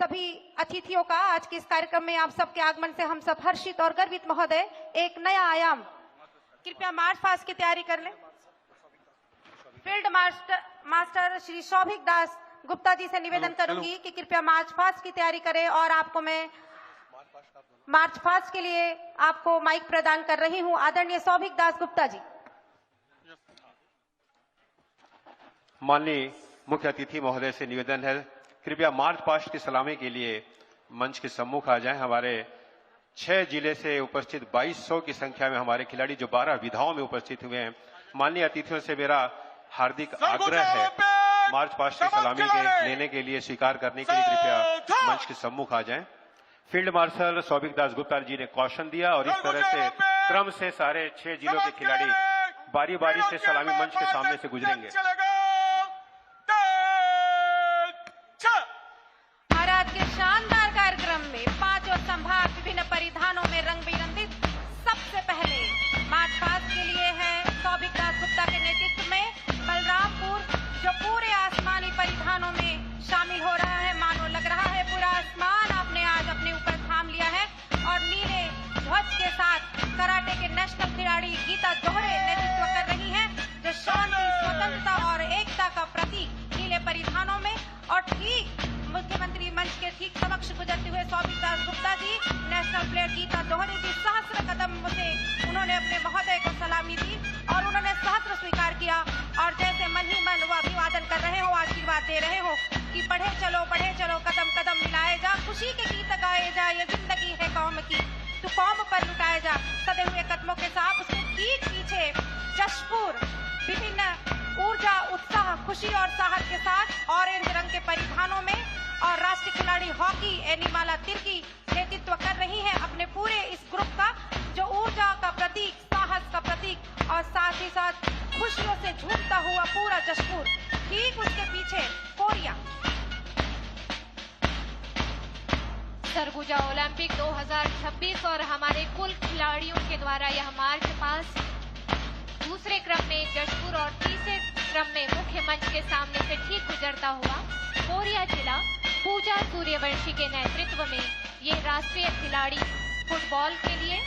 सभी अतिथियों का आज के इस कार्यक्रम में आप सबके आगमन से हम सब हर्षित और गर्वित महोदय। एक नया आयाम, कृपया मार्च पास्ट की तैयारी कर लें। फील्ड मास्टर श्री सौभिक दास गुप्ता जी से निवेदन करूंगी कि कृपया मार्च पास्ट की तैयारी करें और आपको मैं मार्च पास्ट के लिए आपको माइक प्रदान कर रही हूं। आदरणीय सौभिक दास गुप्ता जी। माननीय मुख्य अतिथि महोदय से निवेदन है, कृपया मार्च पास्ट की सलामी के लिए मंच के सम्मुख आ जाएं। हमारे 6 जिले से उपस्थित 2200 की संख्या में हमारे खिलाड़ी जो 12 विधाओं में उपस्थित हुए हैं। माननीय अतिथियों से मेरा हार्दिक आग्रह है, मार्च पास्ट की सलामी लेने के लिए स्वीकार करने के लिए कृपया मंच के सम्मुख आ जाएं। फील्ड मार्शल सौभिक दास गुप्ता जी ने कौशन दिया और इस तरह से क्रम से सारे 6 जिलों के खिलाड़ी बारी बारी से सलामी मंच के सामने से गुजरेंगे। आज के शानदार कार्यक्रम में 5 संभाग विभिन्न परिधानों में रंग बिरंगित। सबसे पहले मार्च पास्ट के लिए है सौभिक दास गुप्ता के नेतृत्व में बलरामपुर, जो पूरे आसमानी परिधानों में शामिल हो रहा है। मानो लग रहा है पूरा आसमान आपने आज अपने ऊपर थाम लिया है। और नीले ध्वज के साथ कराटे के नेशनल खिलाड़ी गीता जोहरे नेतृत्व कर रही हैं, जो शांति, स्वतंत्रता और एकता का प्रतीक नीले परिधानों में। और ठीक मुख्यमंत्री मंच के ठीक समक्ष गुजरते हुए सौभिक दास गुप्ता जी, नेशनल प्लेयर गीता जोहरे जी सहस्र कदम से उन्होंने अपने महोदय को सलामी दी और उन्होंने सहस्र स्वीकार किया और जैसे मन ही मन वो अभिवादन कर रहे हो, आशीर्वाद दे रहे हो कि बढ़े चलो कदम कदम मिलाए जा, खुशी के गीत गाए जा, ये जिंदगी है कौम की, तू कौम पर लुटाए जा। सदे हुए कदमों के साथ उसके ठीक पीछे जशपुर विभिन्न ऊर्जा, उत्साह, खुशी और साहस के साथ ऑरेंज रंग के परिधानों में और राष्ट्रीय खिलाड़ी हॉकी एनिमाला तिर्की नेतृत्व कर रही हैं अपने पूरे इस ग्रुप का, जो ऊर्जा का प्रतीक, साहस का प्रतीक और साथ ही साथ खुशियों से झूमता हुआ पूरा जशपुर। ठीक उसके पीछे कोरिया। सरगुजा ओलंपिक 2026 और हमारे कुल खिलाड़ियों के द्वारा यह मार्च पास्ट दूसरे क्रम में जशपुर और तीसरे क्रम में मुख्य मंच के सामने से ठीक गुजरता हुआ कोरिया जिला पूजा सूर्यवंशी के नेतृत्व में ये राष्ट्रीय खिलाड़ी फुटबॉल के लिए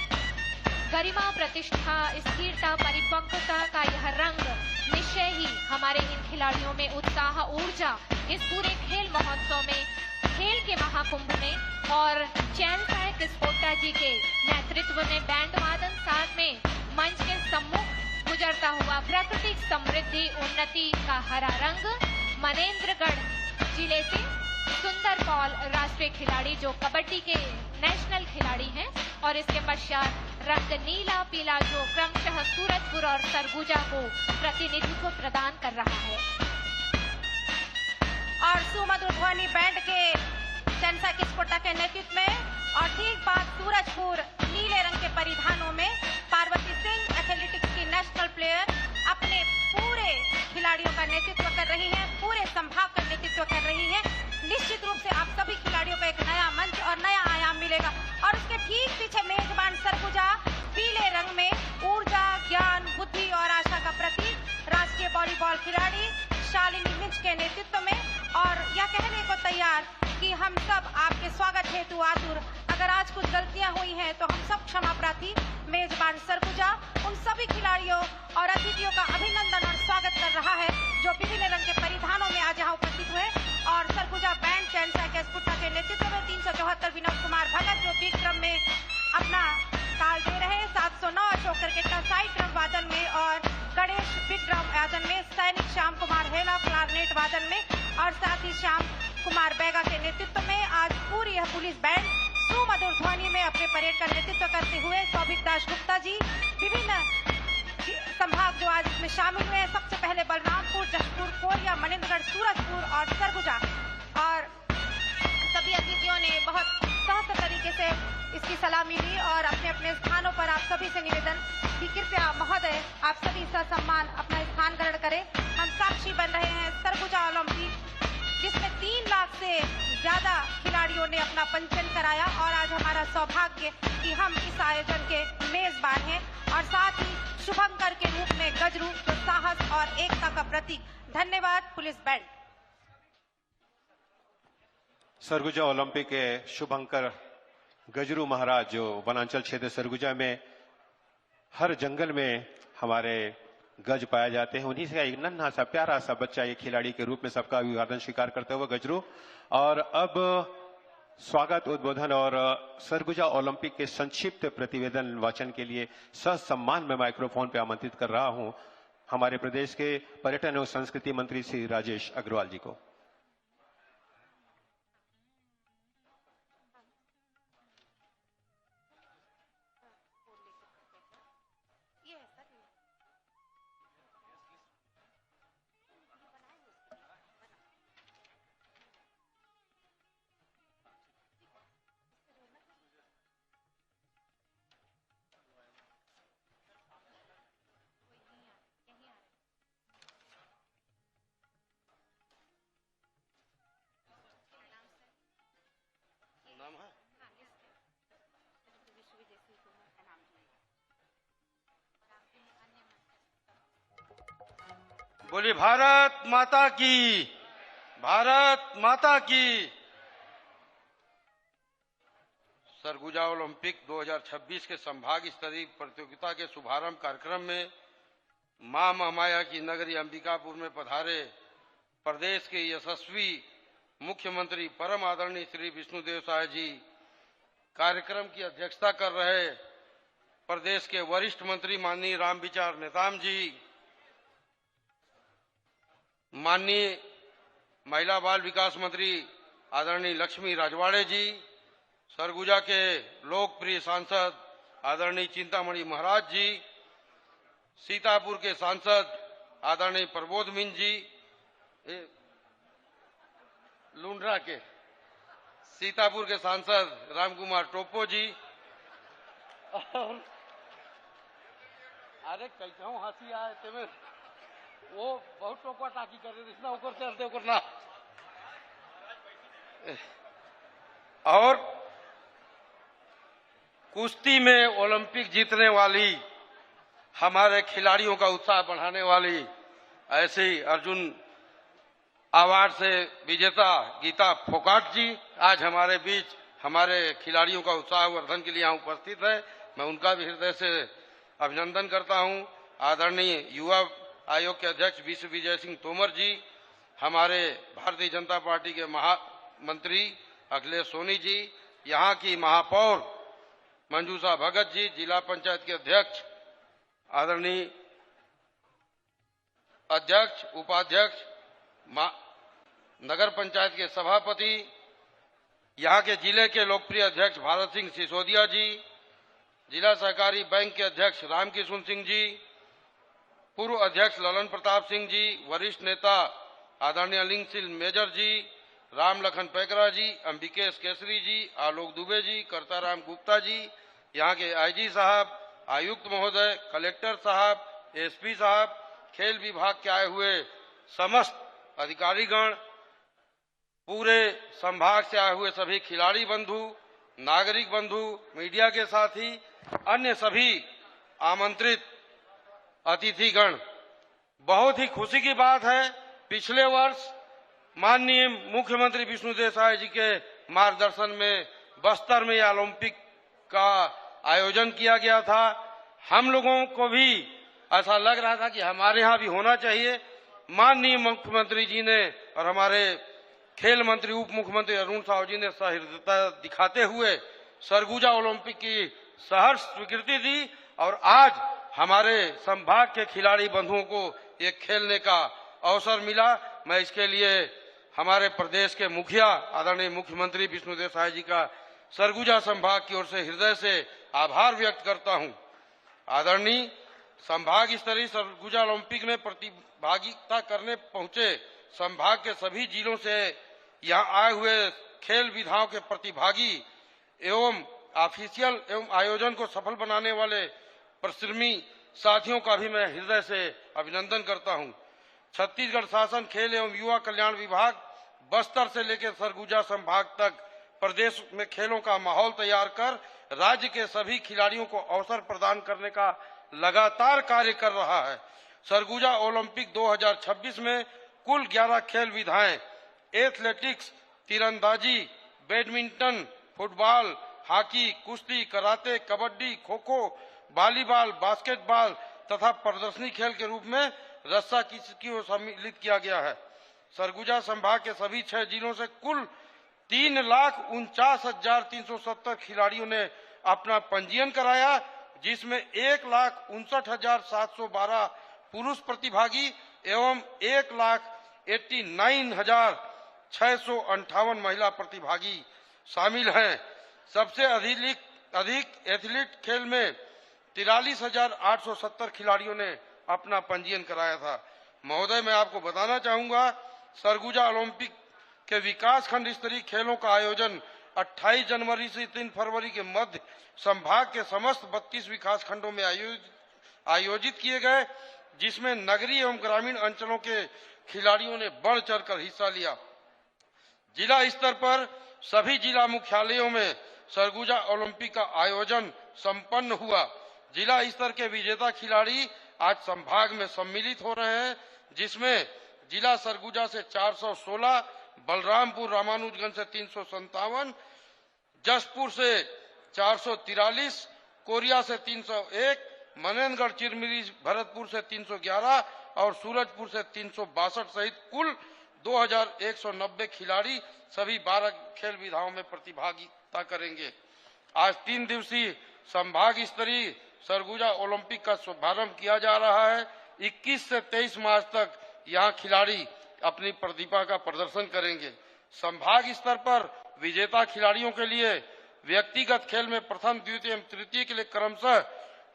गरिमा, प्रतिष्ठा, स्थिरता, परिपक्वता का यह रंग निश्चय ही हमारे इन खिलाड़ियों में उत्साह, ऊर्जा इस पूरे खेल महोत्सव में, खेल के महाकुंभ में और चैन सायक स्पोर्टा जी के नेतृत्व में बैंड वादन साथ में मंच के सम्मुख गुजरता हुआ प्राकृतिक समृद्धि, उन्नति का हरा रंग मनेंद्रगढ़ जिले से सुंदर पॉल राष्ट्रीय खिलाड़ी जो कबड्डी के नेशनल खिलाड़ी हैं और इसके पश्चात रंग नीला पीला जो क्रमशः सूरजपुर और सरगुजा को प्रतिनिधित्व प्रदान कर रहा है। और सुमधुर ध्वनि बैंड के सेंसा किस्पोटा के नेतृत्व में और ठीक बाद सूरजपुर नीले रंग के परिधानों में पार्वती सिंह एथलेटिक्स की नेशनल प्लेयर अपने पूरे खिलाड़ियों का नेतृत्व कर रही हैं, पूरे संभाग का नेतृत्व कर रही हैं। निश्चित रूप से आप सभी खिलाड़ियों को एक नया मंच और नया आयाम मिलेगा। और उसके ठीक पीछे मेजबान सरगुजा पीले रंग में ऊर्जा, ज्ञान, बुद्धि और आशा का प्रतीक राष्ट्रीय वॉलीबॉल खिलाड़ी शालिनी मिंज के नेतृत्व में और यह कहने को तैयार कि हम सब आपके स्वागत हेतु आतुर। अगर आज कुछ गलतियां हुई हैं तो हम सब क्षमा प्रार्थी। मेजबान सरगुजा उन सभी खिलाड़ियों और अतिथियों का अभिनंदन और स्वागत कर रहा है जो विभिन्न रंग के परिधानों में आज यहाँ उपस्थित हुए। और सरगुजा बैंड चैनसा के स्पुटा के नेतृत्व में 374 विनोद कुमार भगत जो बी क्रम में अपना ताल दे रहे, 709 अशोक क्रिकेट साइड ड्रम वादन में और गणेश बिग ड्रम वादन में, सैनिक श्याम कुमार हेला क्लारनेट वादन में और साथ ही श्याम कुमार बैगा के नेतृत्व में आज पूरी यह पुलिस बैंड सुमधुर ध्वनि में अपने परेड का नेतृत्व करते हुए सौभिक दास गुप्ता जी विभिन्न संभाग जो आज इसमें शामिल हुए हैं। सबसे पहले बलरामपुर, जशपुर, कोरिया, मनेंद्रगढ़, सूरजपुर और सरगुजा और सभी अतिथियों ने बहुत सहज तरीके से इसकी सलामी ली और अपने अपने स्थानों पर आप सभी से निवेदन कि कृपया महोदय आप सभी ससम्मान अपना स्थान ग्रहण करें। हम साक्षी बन रहे हैं सरगुजा ओलंपिक जिसमें 3 लाख से ज्यादा खिलाड़ियों ने अपना पंजीयन कराया और आज हमारा सौभाग्य कि हम इस आयोजन के मेजबान हैं और साथ ही शुभंकर के रूप में गजरू जो साहस और एकता का प्रतीक। धन्यवाद पुलिस बैंड। सरगुजा ओलंपिक के शुभंकर गजरू महाराज जो वनांचल क्षेत्र सरगुजा में हर जंगल में हमारे गज पाए जाते हैं, उन्हीं से एक नन्हा सा प्यारा सा बच्चा ये खिलाड़ी के रूप में सबका अभिवादन स्वीकार करते हुए गजरू। और अब स्वागत उद्बोधन और सरगुजा ओलंपिक के संक्षिप्त प्रतिवेदन वाचन के लिए ससम्मान में माइक्रोफोन पे आमंत्रित कर रहा हूं हमारे प्रदेश के पर्यटन एवं संस्कृति मंत्री श्री राजेश अग्रवाल जी को। बोलिए भारत माता की, भारत माता की। सरगुजा ओलंपिक 2026 के संभाग स्तरीय प्रतियोगिता के शुभारंभ कार्यक्रम में मां महामाया की नगरी अंबिकापुर में पधारे प्रदेश के यशस्वी मुख्यमंत्री परम आदरणीय श्री विष्णुदेव साय जी, कार्यक्रम की अध्यक्षता कर रहे प्रदेश के वरिष्ठ मंत्री माननीय रामविचार नेताम जी, माननीय महिला बाल विकास मंत्री आदरणीय लक्ष्मी राजवाड़े जी, सरगुजा के लोकप्रिय सांसद आदरणीय चिंतामणि महाराज जी, सीतापुर के सांसद आदरणीय प्रबोध मिन जी, लुंड्रा के सीतापुर के सांसद रामकुमार टोप्पो जी, और अरे कैसा हंसी आए तुम्हें, वो बहुत टोका टाकी कर रहे इतना ऊपर चलते ऊपर ना। और कुश्ती में ओलंपिक जीतने वाली हमारे खिलाड़ियों का उत्साह बढ़ाने वाली ऐसे ही अर्जुन अवार्ड से विजेता गीता फोगाट जी आज हमारे बीच हमारे खिलाड़ियों का उत्साहवर्धन के लिए यहाँ उपस्थित है। मैं उनका भी हृदय से अभिनंदन करता हूँ। आदरणीय युवा आयोग के अध्यक्ष विश्व विजय सिंह तोमर जी, हमारे भारतीय जनता पार्टी के महामंत्री अखिलेश सोनी जी, यहाँ की महापौर मंजूषा भगत जी, जिला पंचायत के अध्यक्ष आदरणीय अध्यक्ष उपाध्यक्ष नगर पंचायत के सभापति, यहाँ के जिले के लोकप्रिय अध्यक्ष भारत सिंह सिसोदिया जी, जिला सहकारी बैंक के अध्यक्ष रामकिशुन सिंह जी, पूर्व अध्यक्ष ललन प्रताप सिंह जी, वरिष्ठ नेता आदरणीय अलिंग सिंह मेजर जी, राम लखन पैकरा जी, अंबिकेश केसरी जी, आलोक दुबे जी, करताराम गुप्ता जी, यहाँ के आईजी साहब, आयुक्त महोदय, कलेक्टर साहब, एसपी साहब, खेल विभाग के आए हुए समस्त अधिकारीगण, पूरे संभाग से आए हुए सभी खिलाड़ी बंधु, नागरिक बंधु, मीडिया के साथी, अन्य सभी आमंत्रित अतिथिगण, बहुत ही खुशी की बात है। पिछले वर्ष माननीय मुख्यमंत्री विष्णुदेव साय जी के मार्गदर्शन में बस्तर में ओलंपिक का आयोजन किया गया था। हम लोगों को भी ऐसा लग रहा था कि हमारे यहाँ भी होना चाहिए। माननीय मुख्यमंत्री जी ने और हमारे खेल मंत्री उप मुख्यमंत्री अरुण साहू जी ने सहृदयता दिखाते हुए सरगुजा ओलंपिक की सहर्ष स्वीकृति दी और आज हमारे संभाग के खिलाड़ी बंधुओं को ये खेलने का अवसर मिला। मैं इसके लिए हमारे प्रदेश के मुखिया आदरणीय मुख्यमंत्री विष्णुदेव साय जी का सरगुजा संभाग की ओर से हृदय से आभार व्यक्त करता हूं। आदरणीय संभाग स्तरीय सरगुजा ओलंपिक में प्रतिभागिता करने पहुंचे संभाग के सभी जिलों से यहाँ आए हुए खेल विधाओं के प्रतिभागी एवं ऑफिशियल एवं आयोजन को सफल बनाने वाले परिश्रमी साथियों का भी मैं हृदय से अभिनंदन करता हूं। छत्तीसगढ़ शासन खेल एवं युवा कल्याण विभाग बस्तर से लेकर सरगुजा संभाग तक प्रदेश में खेलों का माहौल तैयार कर राज्य के सभी खिलाड़ियों को अवसर प्रदान करने का लगातार कार्य कर रहा है। सरगुजा ओलंपिक 2026 में कुल 11 खेल विधाएं एथलेटिक्स, तीरंदाजी, बैडमिंटन, फुटबॉल, हॉकी, कुश्ती, karate, kabaddi, kho kho, volleyball, basketball तथा प्रदर्शनी खेल के रूप में रस्सा की ओर सम्मिलित किया गया है। सरगुजा संभाग के सभी 6 जिलों से कुल 3,49,370 खिलाड़ियों ने अपना पंजीयन कराया, जिसमें 1,59,712 पुरुष प्रतिभागी एवं 1,89,658 महिला प्रतिभागी शामिल हैं। सबसे अधिक एथलीट खेल में 43,870 खिलाड़ियों ने अपना पंजीयन कराया था। महोदय, मैं आपको बताना चाहूंगा, सरगुजा ओलंपिक के विकास खंड स्तरीय खेलों का आयोजन 28 जनवरी से 3 फरवरी के मध्य संभाग के समस्त 32 विकास खंडों में आयोजित किए गए, जिसमें नगरीय एवं ग्रामीण अंचलों के खिलाड़ियों ने बढ़ चढ़कर हिस्सा लिया। जिला स्तर पर सभी जिला मुख्यालयों में सरगुजा ओलंपिक का आयोजन संपन्न हुआ। जिला स्तर के विजेता खिलाड़ी आज संभाग में सम्मिलित हो रहे हैं, जिसमें जिला सरगुजा से 416, बलरामपुर रामानुजगंज से 357, जसपुर से 443, कोरिया से 301, मनेंद्रगढ़, चिरमिरी, भरतपुर से 311 और सूरजपुर से 362 सहित कुल 2,190 खिलाड़ी सभी 12 खेल विधाओं में प्रतिभागिता करेंगे। आज 3 दिवसीय संभाग स्तरीय सरगुजा ओलंपिक का शुभारंभ किया जा रहा है। 21 से 23 मार्च तक यहाँ खिलाड़ी अपनी प्रतिभा का प्रदर्शन करेंगे। संभाग स्तर पर विजेता खिलाड़ियों के लिए व्यक्तिगत खेल में प्रथम, द्वितीय एवं तृतीय के लिए क्रमशः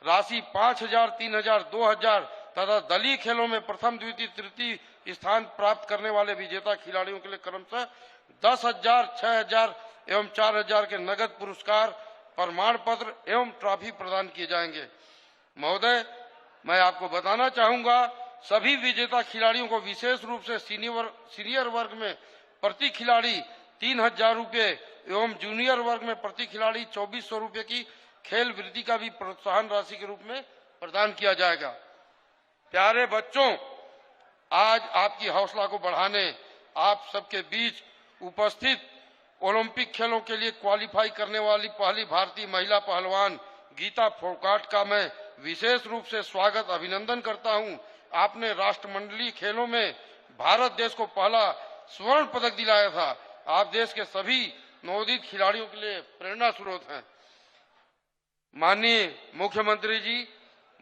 राशि 5,000, 3,000, 2,000 तथा दलीय खेलों में प्रथम, द्वितीय, तृतीय स्थान प्राप्त करने वाले विजेता खिलाड़ियों के लिए क्रमशः 10,000, 6,000 एवं 4,000 के नगद पुरस्कार, प्रमाण पत्र एवं ट्रॉफी प्रदान किए जाएंगे। महोदय, मैं आपको बताना चाहूंगा, सभी विजेता खिलाड़ियों को विशेष रूप से सीनियर वर्ग में प्रति खिलाड़ी 3,000 रुपये एवं जूनियर वर्ग में प्रति खिलाड़ी 2,400 रुपये की खेल वृत्ति का भी प्रोत्साहन राशि के रूप में प्रदान किया जाएगा। प्यारे बच्चों, आज आपकी हौसला को बढ़ाने आप सबके बीच उपस्थित ओलंपिक खेलों के लिए क्वालिफाई करने वाली पहली भारतीय महिला पहलवान गीता फोगाट का मैं विशेष रूप से स्वागत, अभिनंदन करता हूं। आपने राष्ट्रमंडलीय खेलों में भारत देश को पहला स्वर्ण पदक दिलाया था। आप देश के सभी नवोदित खिलाड़ियों के लिए प्रेरणा स्रोत हैं। माननीय मुख्यमंत्री जी,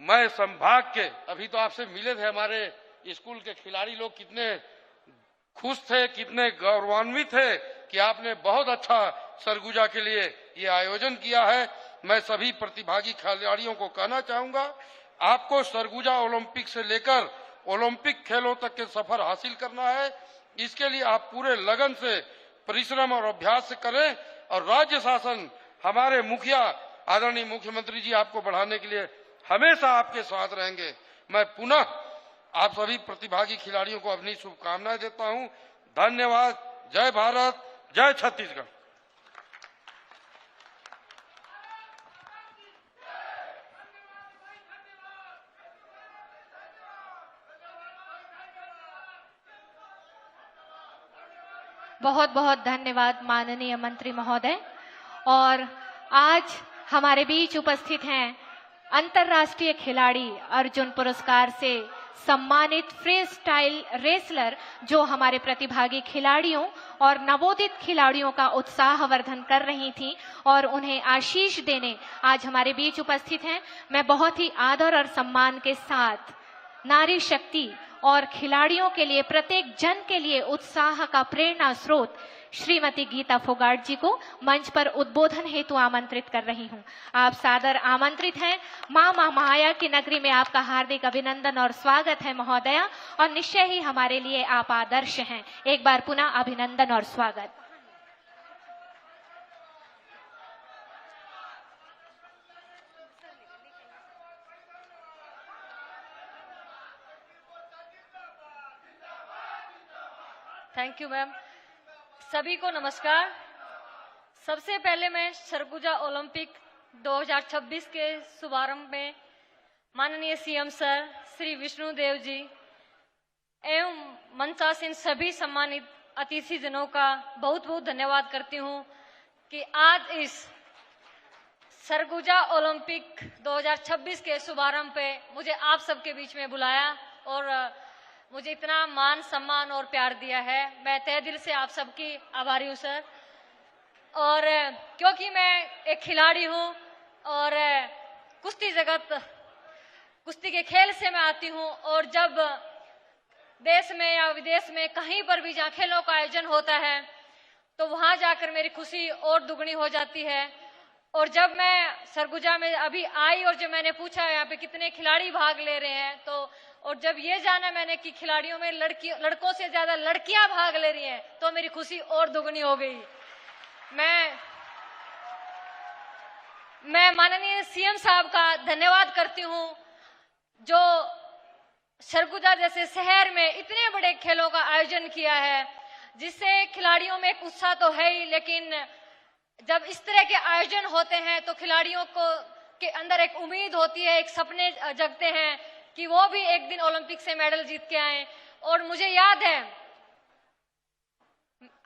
मैं संभाग के, अभी तो आपसे मिले थे, हमारे स्कूल के खिलाड़ी लोग कितने खुश थे, कितने गौरवान्वित थे कि आपने बहुत अच्छा सरगुजा के लिए ये आयोजन किया है। मैं सभी प्रतिभागी खिलाड़ियों को कहना चाहूंगा, आपको सरगुजा ओलंपिक से लेकर ओलंपिक खेलों तक के सफर हासिल करना है। इसके लिए आप पूरे लगन से परिश्रम और अभ्यास से करें और राज्य शासन, हमारे मुखिया आदरणीय मुख्यमंत्री जी आपको बढ़ाने के लिए हमेशा आपके साथ रहेंगे। मैं पुनः आप सभी प्रतिभागी खिलाड़ियों को अपनी शुभकामनाएं देता हूं। धन्यवाद। जय भारत, जय छत्तीसगढ़। बहुत बहुत धन्यवाद माननीय मंत्री महोदय। और आज हमारे बीच उपस्थित हैं अंतर्राष्ट्रीय खिलाड़ी, अर्जुन पुरस्कार से सम्मानित फ्री स्टाइल रेसलर, जो हमारे प्रतिभागी खिलाड़ियों और नवोदित खिलाड़ियों का उत्साहवर्धन कर रही थी और उन्हें आशीष देने आज हमारे बीच उपस्थित हैं। मैं बहुत ही आदर और सम्मान के साथ नारी शक्ति और खिलाड़ियों के लिए, प्रत्येक जन के लिए उत्साह का प्रेरणा स्रोत श्रीमती गीता फोगाट जी को मंच पर उद्बोधन हेतु आमंत्रित कर रही हूं। आप सादर आमंत्रित हैं। मां महामाया की नगरी में आपका हार्दिक अभिनंदन और स्वागत है महोदया, और निश्चय ही हमारे लिए आप आदर्श हैं। एक बार पुनः अभिनंदन और स्वागत। Thank you ma'am. सभी को नमस्कार। सबसे पहले मैं सरगुजा ओलंपिक 2026 के शुभारंभ में माननीय सीएम सर श्री विष्णुदेव जी एवं मंचासीन सभी सम्मानित अतिथि जनों का बहुत बहुत धन्यवाद करती हूं कि आज इस सरगुजा ओलंपिक 2026 के शुभारंभ पे मुझे आप सबके बीच में बुलाया और मुझे इतना मान सम्मान और प्यार दिया है। मैं तहे दिल से आप सबकी आभारी हूं सर। और क्योंकि मैं एक खिलाड़ी हूं और कुश्ती जगत, कुश्ती के खेल से मैं आती हूं, और जब देश में या विदेश में कहीं पर भी जहां खेलों का आयोजन होता है तो वहां जाकर मेरी खुशी और दुगनी हो जाती है। और जब मैं सरगुजा में अभी आई और जब मैंने पूछा यहाँ पे कितने खिलाड़ी भाग ले रहे हैं, तो और जब ये जाना मैंने कि खिलाड़ियों में लड़कों से ज्यादा लड़कियां भाग ले रही हैं, तो मेरी खुशी और दुगनी हो गई। मैं माननीय सीएम साहब का धन्यवाद करती हूं जो सरगुजा जैसे शहर में इतने बड़े खेलों का आयोजन किया है, जिससे खिलाड़ियों में एक उत्साह तो है ही, लेकिन जब इस तरह के आयोजन होते हैं तो खिलाड़ियों को के अंदर एक उम्मीद होती है, एक सपने जगते हैं कि वो भी एक दिन ओलंपिक से मेडल जीत के आए। और मुझे याद है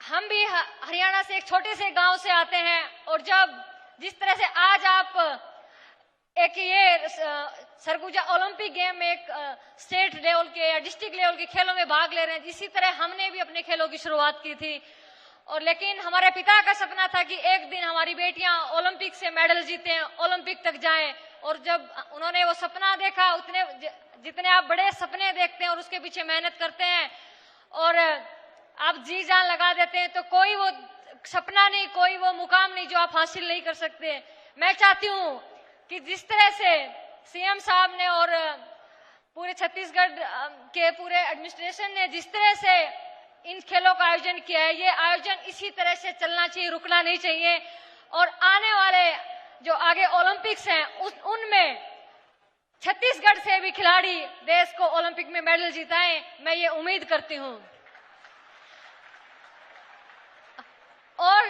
हम भी हरियाणा से एक छोटे से गांव से आते हैं, और जब जिस तरह से आज आप एक ये सरगुजा ओलंपिक गेम में एक स्टेट लेवल के या डिस्ट्रिक्ट लेवल के खेलों में भाग ले रहे हैं, इसी तरह हमने भी अपने खेलों की शुरुआत की थी। और लेकिन हमारे पिता का सपना था कि एक दिन हमारी बेटियां ओलंपिक से मेडल जीतें, ओलंपिक तक जाएं। और जब उन्होंने वो सपना देखा, उतने जितने आप बड़े सपने देखते हैं और उसके पीछे मेहनत करते हैं और आप जी जान लगा देते हैं, तो कोई वो सपना नहीं, कोई वो मुकाम नहीं जो आप हासिल नहीं कर सकते। मैं चाहती हूं कि जिस तरह से सीएम साहब ने और पूरे छत्तीसगढ़ के पूरे एडमिनिस्ट्रेशन ने जिस तरह से इन खेलों का आयोजन किया है, ये आयोजन इसी तरह से चलना चाहिए, रुकना नहीं चाहिए। और आने वाले जो आगे ओलंपिक्स हैं उनमें छत्तीसगढ़ से भी खिलाड़ी देश को ओलंपिक में मेडल जिताएं, मैं ये उम्मीद करती हूं। और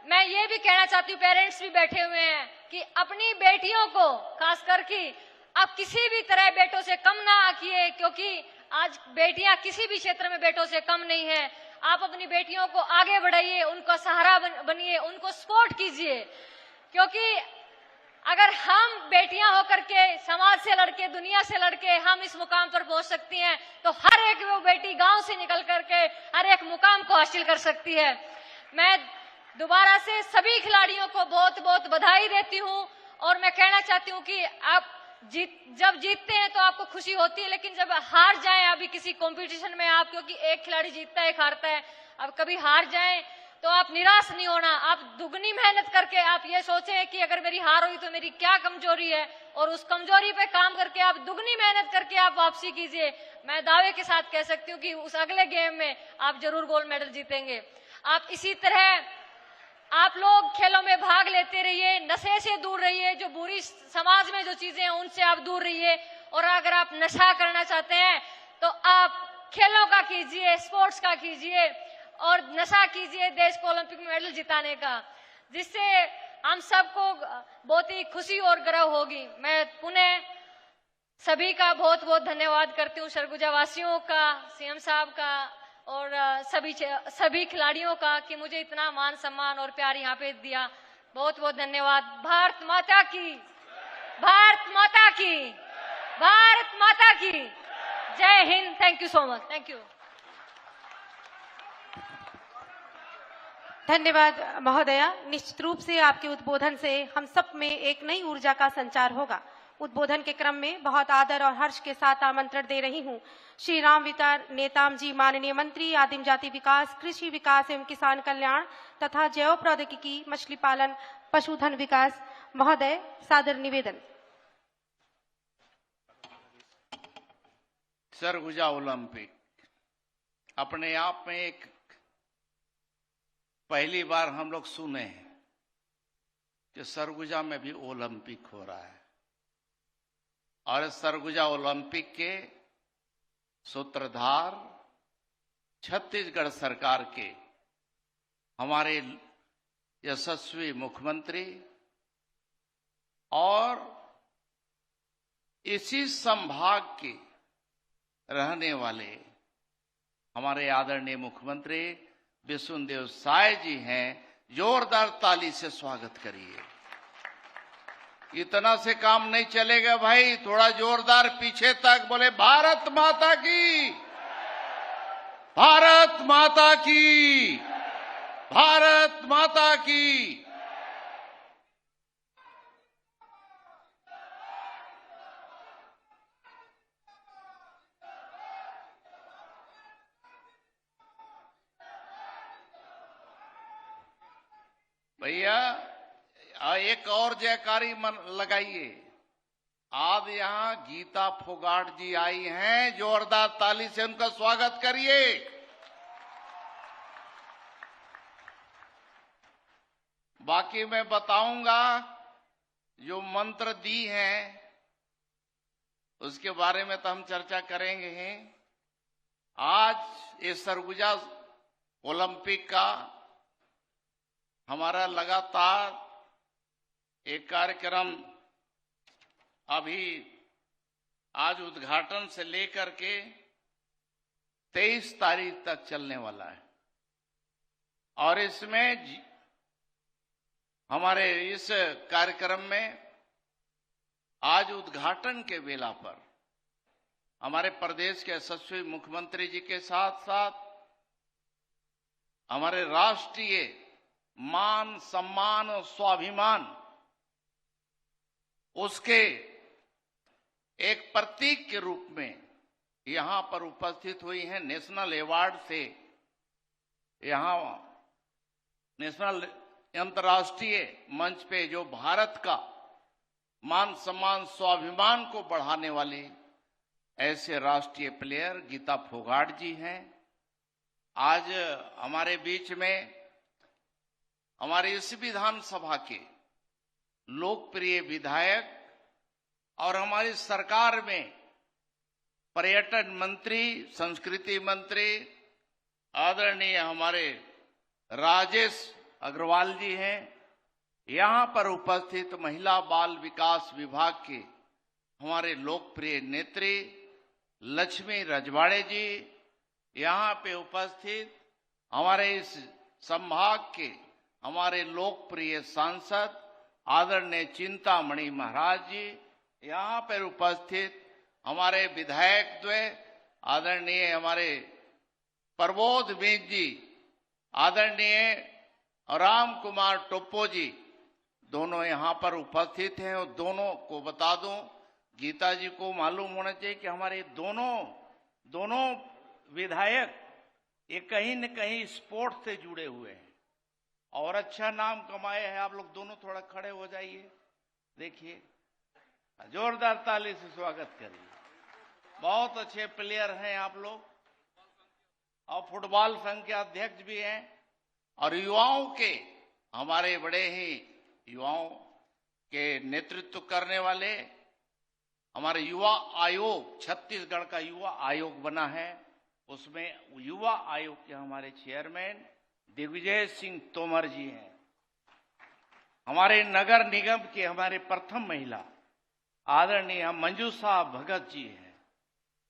मैं ये भी कहना चाहती हूँ, पेरेंट्स भी बैठे हुए हैं, कि अपनी बेटियों को खास करके आप किसी भी तरह बेटों से कम ना आकिए, क्योंकि आज बेटियां किसी भी क्षेत्र में बेटों से कम नहीं है। आप अपनी बेटियों को आगे बढ़ाइए, उनका सहारा बनिए, उनको सपोर्ट कीजिए, क्योंकि अगर हम बेटियां होकर के समाज से लड़के, दुनिया से लड़के हम इस मुकाम पर पहुंच सकती हैं, तो हर एक वो बेटी गांव से निकल करके हर एक मुकाम को हासिल कर सकती है। मैं दोबारा से सभी खिलाड़ियों को बहुत बहुत बधाई देती हूं और मैं कहना चाहती हूं कि आप जब जीतते हैं तो आपको खुशी होती है, लेकिन जब हार जाएं अभी किसी कंपटीशन में आप, क्योंकि एक खिलाड़ी जीतता है एक हारता है, अब कभी हार जाएं तो आप निराश नहीं होना, आप दुगनी मेहनत करके आप ये सोचें कि अगर मेरी हार हुई तो मेरी क्या कमजोरी है, और उस कमजोरी पे काम करके आप दुगनी मेहनत करके आप वापसी कीजिए। मैं दावे के साथ कह सकती हूँ कि उस अगले गेम में आप जरूर गोल्ड मेडल जीतेंगे। आप इसी तरह आप लोग खेलों में भाग लेते रहिए, नशे से दूर रहिए, जो बुरी समाज में जो चीजें हैं उनसे आप दूर रहिए। और अगर आप नशा करना चाहते हैं तो आप खेलों का कीजिए, स्पोर्ट्स का कीजिए और नशा कीजिए देश को ओलंपिक में मेडल जिताने का, जिससे हम सबको बहुत ही खुशी और गर्व होगी। मैं पुनः सभी का बहुत बहुत धन्यवाद करती हूँ, सरगुजा वासियों का, सीएम साहब का और सभी खिलाड़ियों का, कि मुझे इतना मान सम्मान और प्यार यहाँ पे दिया। बहुत बहुत धन्यवाद। भारत माता की, भारत माता की, भारत माता की जय Hind. Thank you so much. Thank you. धन्यवाद महोदया। निश्चित रूप से आपके उद्बोधन से हम सब में एक नई ऊर्जा का संचार होगा। उद्बोधन के क्रम में बहुत आदर और हर्ष के साथ आमंत्रण दे रही हूं श्री रामविचार नेताम जी, माननीय मंत्री आदिम जाति विकास, कृषि विकास एवं किसान कल्याण तथा जैव प्रौद्योगिकी, मछली पालन, पशुधन विकास महोदय, सादर निवेदन। सरगुजा ओलंपिक अपने आप में एक पहली बार हम लोग सुने हैं कि सरगुजा में भी ओलंपिक हो रहा है, और सरगुजा ओलंपिक के सूत्रधार छत्तीसगढ़ सरकार के हमारे यशस्वी मुख्यमंत्री और इसी संभाग के रहने वाले हमारे आदरणीय मुख्यमंत्री विष्णुदेव साय जी हैं। जोरदार ताली से स्वागत करिए। इतना से काम नहीं चलेगा भाई, थोड़ा जोरदार पीछे तक बोले भारत माता की, भारत माता की, भारत माता की। भैया एक और जयकारी लगाइए। आज यहां गीता फोगाट जी आई हैं, जोरदार ताली से उनका स्वागत करिए। बाकी मैं बताऊंगा, जो मंत्र दी हैं उसके बारे में तो हम चर्चा करेंगे ही। आज ये सरगुजा ओलंपिक का हमारा लगातार एक कार्यक्रम अभी आज उद्घाटन से लेकर के 23 तारीख तक चलने वाला है। और इसमें हमारे इस कार्यक्रम में आज उद्घाटन के वेला पर हमारे प्रदेश के यशस्वी मुख्यमंत्री जी के साथ साथ हमारे राष्ट्रीय मान सम्मान और स्वाभिमान उसके एक प्रतीक के रूप में यहां पर उपस्थित हुई हैं। नेशनल अवार्ड से यहां नेशनल अंतर्राष्ट्रीय मंच पे जो भारत का मान सम्मान स्वाभिमान को बढ़ाने वाले ऐसे राष्ट्रीय प्लेयर गीता फोगाट जी हैं। आज हमारे बीच में हमारे इस विधानसभा के लोकप्रिय विधायक और हमारी सरकार में पर्यटन मंत्री, संस्कृति मंत्री आदरणीय हमारे राजेश अग्रवाल जी हैं। यहां पर उपस्थित महिला बाल विकास विभाग के हमारे लोकप्रिय नेत्री लक्ष्मी रजवाड़े जी, यहां पे उपस्थित हमारे इस संभाग के हमारे लोकप्रिय सांसद आदरणीय चिंतामणि महाराज जी, यहां पर उपस्थित हमारे विधायक द्वय आदरणीय हमारे प्रबोध मिश्र जी, आदरणीय राम कुमार टोप्पो जी, दोनों यहां पर उपस्थित हैं। और दोनों को बता दूं, गीता जी को मालूम होना चाहिए कि हमारे दोनों विधायक ये कहीं न कहीं स्पोर्ट्स से जुड़े हुए हैं और अच्छा नाम कमाए हैं। आप लोग दोनों थोड़ा खड़े हो जाइए, देखिए, जोरदार ताली से स्वागत करिए। बहुत अच्छे प्लेयर हैं आप लोग और फुटबॉल संघ के अध्यक्ष भी हैं और युवाओं के हमारे बड़े ही युवाओं के नेतृत्व करने वाले हमारे युवा आयोग, छत्तीसगढ़ का युवा आयोग बना है, उसमें युवा आयोग के हमारे चेयरमैन दिग्विजय सिंह तोमर जी हैं। हमारे नगर निगम के हमारे प्रथम महिला आदरणीय मंजूषा भगत जी हैं।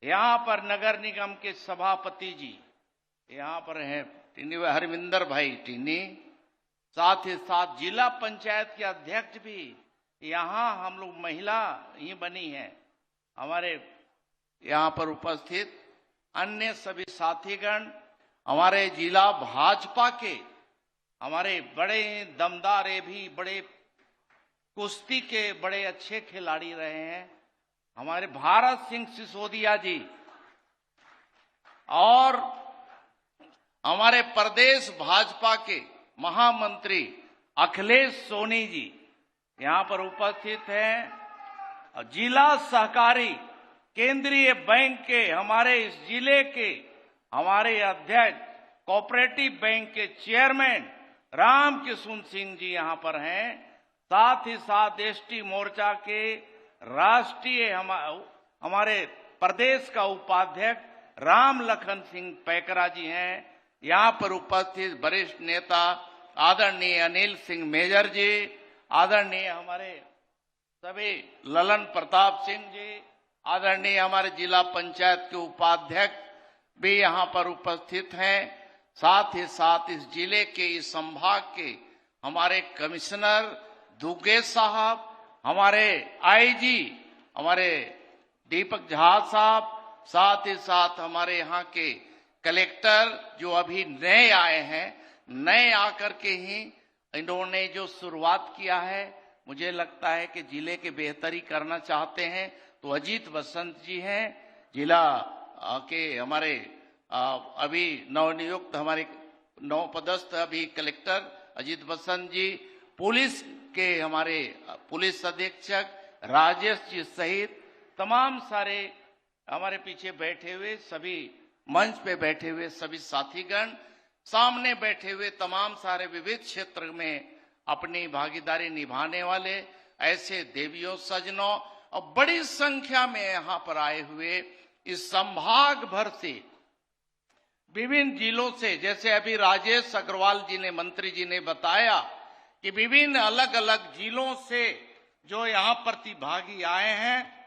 यहाँ पर नगर निगम के सभापति जी यहाँ पर हैं टीनी हरविंदर भाई टीनी, साथ ही साथ जिला पंचायत के अध्यक्ष भी यहाँ हम लोग महिला ही बनी है। हमारे यहाँ पर उपस्थित अन्य सभी साथीगण, हमारे जिला भाजपा के हमारे बड़े दमदार, भी बड़े कुश्ती के बड़े अच्छे खिलाड़ी रहे हैं हमारे भारत सिंह सिसोदिया जी, और हमारे प्रदेश भाजपा के महामंत्री अखिलेश सोनी जी यहाँ पर उपस्थित हैं। और जिला सहकारी केंद्रीय बैंक के हमारे इस जिले के हमारे अध्यक्ष, कोऑपरेटिव बैंक के चेयरमैन राम किशुन सिंह जी यहाँ पर हैं। साथ ही साथ एसटी मोर्चा के राष्ट्रीय हमारे प्रदेश का उपाध्यक्ष राम लखन सिंह पैकरा जी हैं। यहाँ पर उपस्थित वरिष्ठ नेता आदरणीय अनिल सिंह मेजर जी, आदरणीय हमारे सभी ललन प्रताप सिंह जी, आदरणीय हमारे जिला पंचायत के उपाध्यक्ष भी यहाँ पर उपस्थित हैं। साथ ही साथ इस जिले के, इस संभाग के हमारे कमिश्नर दुगे साहब, हमारे आईजी हमारे दीपक झा साहब, साथ ही साथ हमारे यहाँ के कलेक्टर जो अभी नए आए हैं, नए आकर के ही इन्होंने जो शुरुआत किया है, मुझे लगता है कि जिले के बेहतरी करना चाहते हैं तो अजीत बसंत जी हैं, जिला के हमारे अभी नवनियुक्त हमारे नवपदस्थ अभी कलेक्टर अजीत बसंत जी, पुलिस के हमारे पुलिस अधीक्षक राजेश जी सहित तमाम सारे हमारे पीछे बैठे हुए सभी, मंच पे बैठे हुए सभी साथीगण, सामने बैठे हुए तमाम सारे विविध क्षेत्र में अपनी भागीदारी निभाने वाले ऐसे देवियों सजनों और बड़ी संख्या में यहाँ पर आए हुए इस संभाग भर से विभिन्न जिलों से, जैसे अभी राजेश अग्रवाल जी ने, मंत्री जी ने बताया कि विभिन्न अलग अलग जिलों से जो यहाँ प्रतिभागी आए हैं,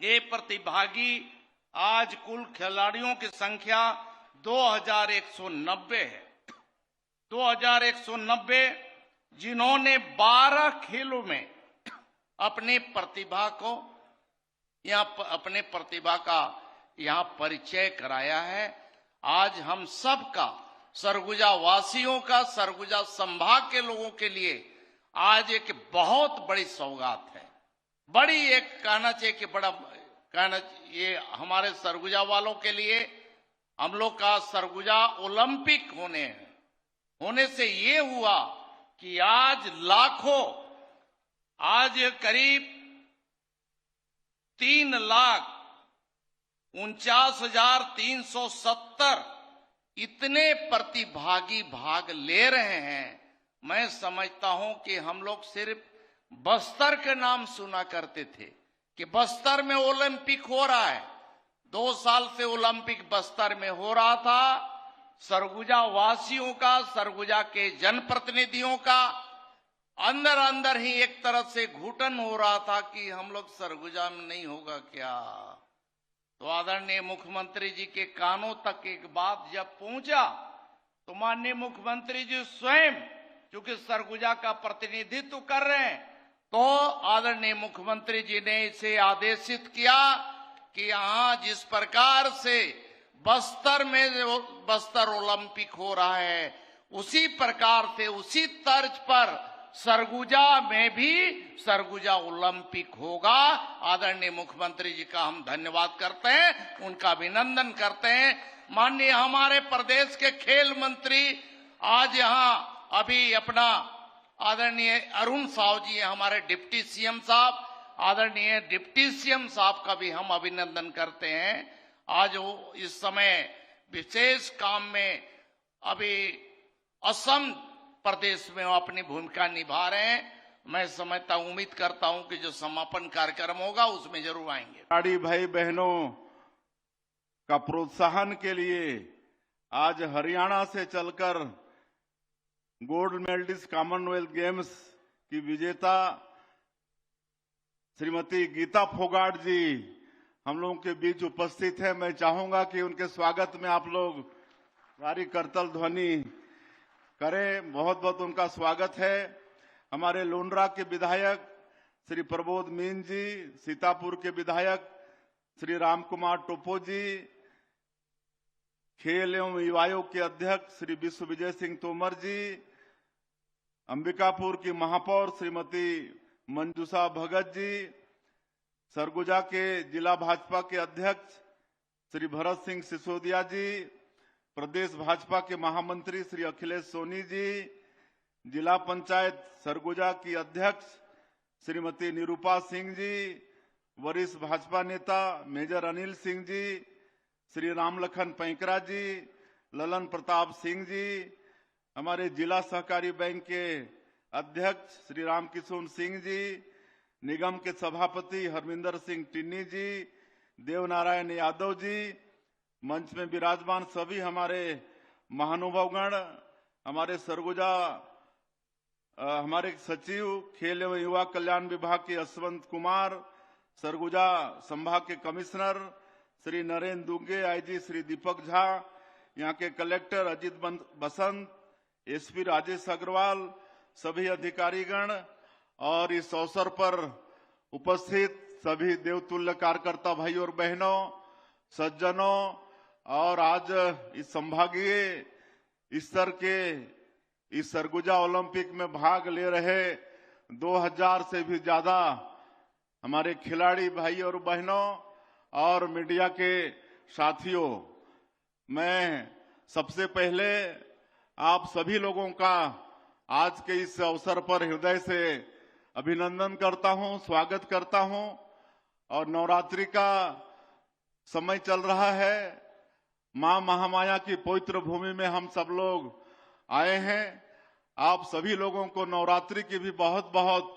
ये प्रतिभागी आज कुल खिलाड़ियों की संख्या 2190 है। 2190 जिन्होंने 12 खेलों में अपने प्रतिभा को अपने प्रतिभा का यहाँ परिचय कराया है। आज हम सब का, सरगुजा वासियों का, सरगुजा संभाग के लोगों के लिए आज एक बहुत बड़ी सौगात है। बड़ी एक कहना चाहिए कि बड़ा कहना, ये हमारे सरगुजा वालों के लिए हम लोग का सरगुजा ओलंपिक होने से ये हुआ कि आज लाखों, आज करीब 3,49,370 इतने प्रतिभागी भाग ले रहे हैं। मैं समझता हूं कि हम लोग सिर्फ बस्तर के नाम सुना करते थे कि बस्तर में ओलंपिक हो रहा है। 2 साल से ओलंपिक बस्तर में हो रहा था। सरगुजा वासियों का, सरगुजा के जनप्रतिनिधियों का अंदर अंदर ही एक तरह से घुटन हो रहा था कि हम लोग सरगुजा में नहीं होगा क्या। तो आदरणीय मुख्यमंत्री जी के कानों तक एक बात जब पहुंचा तो माननीय मुख्यमंत्री जी स्वयं, क्योंकि सरगुजा का प्रतिनिधित्व कर रहे हैं, तो आदरणीय मुख्यमंत्री जी ने इसे आदेशित किया कि यहाँ जिस प्रकार से बस्तर में बस्तर ओलंपिक हो रहा है, उसी प्रकार से, उसी तर्ज पर सरगुजा में भी सरगुजा ओलंपिक होगा। आदरणीय मुख्यमंत्री जी का हम धन्यवाद करते हैं, उनका अभिनंदन करते हैं। माननीय हमारे प्रदेश के खेल मंत्री आज यहाँ अभी अपना आदरणीय अरुण साहु जी, हमारे डिप्टी सीएम साहब, आदरणीय डिप्टी सीएम साहब का भी हम अभिनंदन करते हैं। आज वो इस समय विशेष काम में अभी असम प्रदेश में वो अपनी भूमिका निभा रहे हैं। मैं समझता हूं, उम्मीद करता हूं कि जो समापन कार्यक्रम होगा उसमें जरूर आएंगे। खिलाड़ी भाई बहनों का प्रोत्साहन के लिए आज हरियाणा से चलकर गोल्ड मेडलिस्ट कॉमनवेल्थ गेम्स की विजेता श्रीमती गीता फोगाट जी हम लोगों के बीच उपस्थित है। मैं चाहूंगा कि उनके स्वागत में आप लोग भारी करतल ध्वनि करें। बहुत बहुत उनका स्वागत है। हमारे लोनरा के विधायक श्री प्रबोध मीन जी, सीतापुर के विधायक श्री राम कुमार टोपो जी, खेल एवं युवा आयोग के अध्यक्ष श्री विश्व विजय सिंह तोमर जी, अंबिकापुर की महापौर श्रीमती मंजूषा भगत जी, सरगुजा के जिला भाजपा के अध्यक्ष श्री भरत सिंह सिसोदिया जी, प्रदेश भाजपा के महामंत्री श्री अखिलेश सोनी जी, जिला पंचायत सरगुजा की अध्यक्ष श्रीमती निरूपा सिंह जी, वरिष्ठ भाजपा नेता मेजर अनिल सिंह जी, श्री रामलखन पैंकरा जी, ललन प्रताप सिंह जी, हमारे जिला सहकारी बैंक के अध्यक्ष श्री रामकिशोर सिंह जी, निगम के सभापति हरमिंदर सिंह टिन्नी जी, देवनारायण यादव जी, मंच में विराजमान सभी हमारे महानुभावगण, हमारे सरगुजा हमारे सचिव खेल एवं युवा कल्याण विभाग के यशवंत कुमार, सरगुजा संभाग के कमिश्नर श्री नरेंद्र दुगे, आईजी श्री दीपक झा, यहाँ के कलेक्टर अजीत बसंत, एसपी राजेश अग्रवाल, सभी अधिकारीगण और इस अवसर पर उपस्थित सभी देवतुल्य कार्यकर्ता भाई और बहनों, सज्जनों और आज इस संभागीय स्तर के इस सरगुजा ओलंपिक में भाग ले रहे 2000 से भी ज्यादा हमारे खिलाड़ी भाई और बहनों और मीडिया के साथियों, मैं सबसे पहले आप सभी लोगों का आज के इस अवसर पर हृदय से अभिनंदन करता हूं, स्वागत करता हूं। और नवरात्रि का समय चल रहा है, मां महामाया की पवित्र भूमि में हम सब लोग आए हैं। आप सभी लोगों को नवरात्रि की भी बहुत बहुत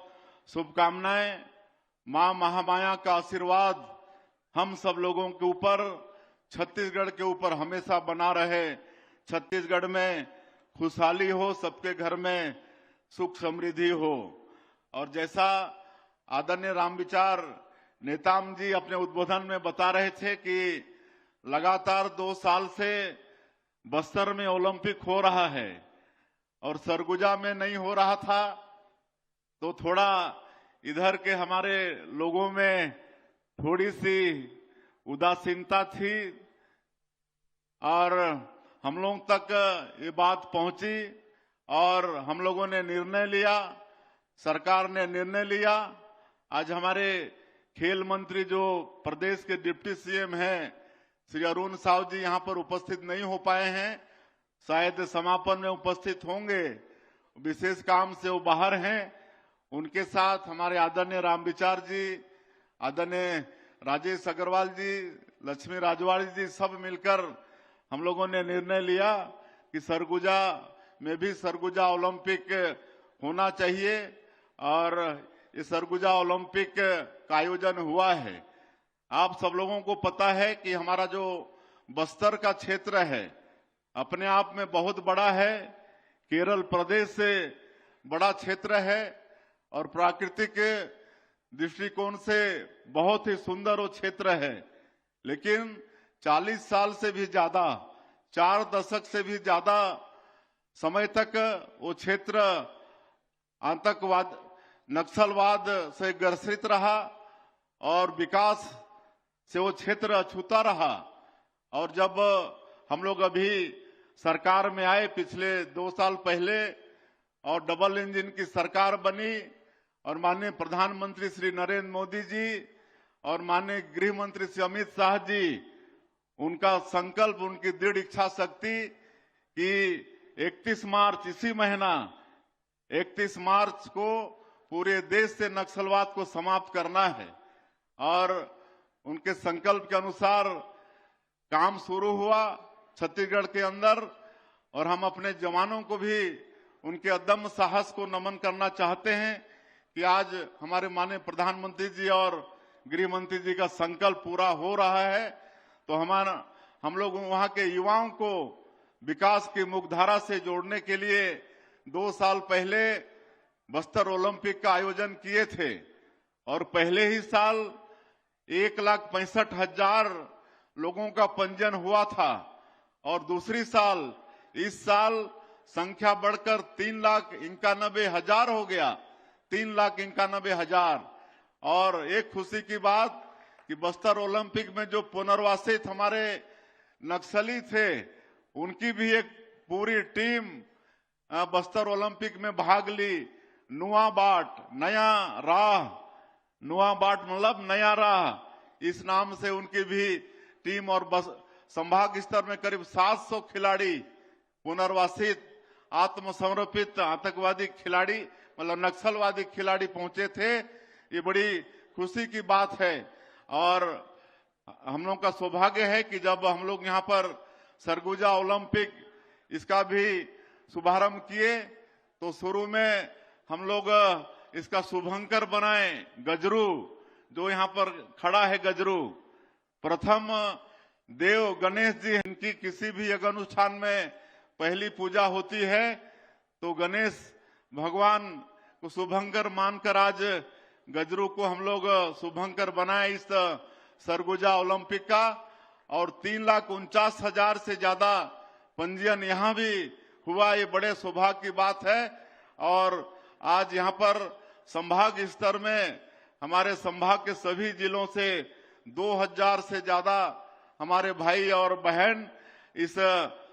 शुभकामनाएं। मां महामाया का आशीर्वाद हम सब लोगों के ऊपर, छत्तीसगढ़ के ऊपर हमेशा बना रहे। छत्तीसगढ़ में खुशहाली हो, सबके घर में सुख समृद्धि हो। और जैसा आदरणीय रामविचार नेताम जी अपने उद्बोधन में बता रहे थे कि लगातार 2 साल से बस्तर में ओलंपिक हो रहा है और सरगुजा में नहीं हो रहा था, तो थोड़ा इधर के हमारे लोगों में थोड़ी सी उदासीनता थी और हम लोग तक ये बात पहुंची और हम लोगों ने निर्णय लिया, सरकार ने निर्णय लिया। आज हमारे खेल मंत्री जो प्रदेश के डिप्टी सीएम हैं श्री अरुण साव जी यहाँ पर उपस्थित नहीं हो पाए हैं, शायद समापन में उपस्थित होंगे, विशेष काम से वो बाहर हैं। उनके साथ हमारे आदरणीय रामविचार जी, आदरणीय राजेश अग्रवाल जी, लक्ष्मी राजवाड़ी जी सब मिलकर हम लोगों ने निर्णय लिया कि सरगुजा में भी सरगुजा ओलंपिक होना चाहिए और ये सरगुजा ओलंपिक का आयोजन हुआ है। आप सब लोगों को पता है कि हमारा जो बस्तर का क्षेत्र है अपने आप में बहुत बड़ा है, केरल प्रदेश से बड़ा क्षेत्र है और प्राकृतिक दृष्टिकोण से बहुत ही सुंदर वो क्षेत्र है। लेकिन 40 साल से भी ज्यादा, 4 दशक से भी ज्यादा समय तक वो क्षेत्र आतंकवाद, नक्सलवाद से ग्रसित रहा और विकास से वो क्षेत्र अछूता रहा। और जब हम लोग अभी सरकार में आए पिछले 2 साल पहले और डबल इंजन की सरकार बनी और माननीय प्रधानमंत्री श्री नरेंद्र मोदी जी और माननीय गृह मंत्री श्री अमित शाह जी, उनका संकल्प, उनकी दृढ़ इच्छा शक्ति कि 31 मार्च इसी महीना 31 मार्च को पूरे देश से नक्सलवाद को समाप्त करना है और उनके संकल्प के अनुसार काम शुरू हुआ छत्तीसगढ़ के अंदर। और हम अपने जवानों को भी उनके अदम्य साहस को नमन करना चाहते हैं कि आज हमारे माननीय प्रधानमंत्री जी और गृह मंत्री जी का संकल्प पूरा हो रहा है। तो हम लोग वहां के युवाओं को विकास की मुख्यधारा से जोड़ने के लिए 2 साल पहले बस्तर ओलंपिक का आयोजन किए थे और पहले ही साल 1,65,000 लोगों का पंजीयन हुआ था और दूसरी साल इस साल संख्या बढ़कर 3,91,000 हो गया, 3,91,000। और एक खुशी की बात कि बस्तर ओलंपिक में जो पुनर्वासित हमारे नक्सली थे उनकी भी एक पूरी टीम बस्तर ओलंपिक में भाग ली। नुआ बाट, नया राह, नुआ बाट मतलब नया राह, इस नाम से उनकी भी टीम और संभाग स्तर में करीब 700 खिलाड़ी पुनर्वासित आत्मसमर्पित आतंकवादी खिलाड़ी मतलब नक्सलवादी खिलाड़ी पहुंचे थे। ये बड़ी खुशी की बात है और हम लोग का सौभाग्य है कि जब हम लोग यहाँ पर सरगुजा ओलंपिक इसका भी शुभारंभ किए तो शुरू में हम लोग इसका शुभंकर बनाए गजरू, जो यहाँ पर खड़ा है गजरू। प्रथम देव गणेश जी, इनकी किसी भी यज्ञ अनुष्ठान में पहली पूजा होती है तो गणेश भगवान को शुभंकर मानकर आज गजरू को हम लोग शुभंकर बनाए इस सरगुजा ओलंपिक का। और 3,49,000 से ज्यादा पंजीयन यहाँ भी हुआ, ये बड़े सौभाग्य की बात है। और आज यहाँ पर संभाग स्तर में हमारे संभाग के सभी जिलों से 2000 से ज्यादा हमारे भाई और बहन इस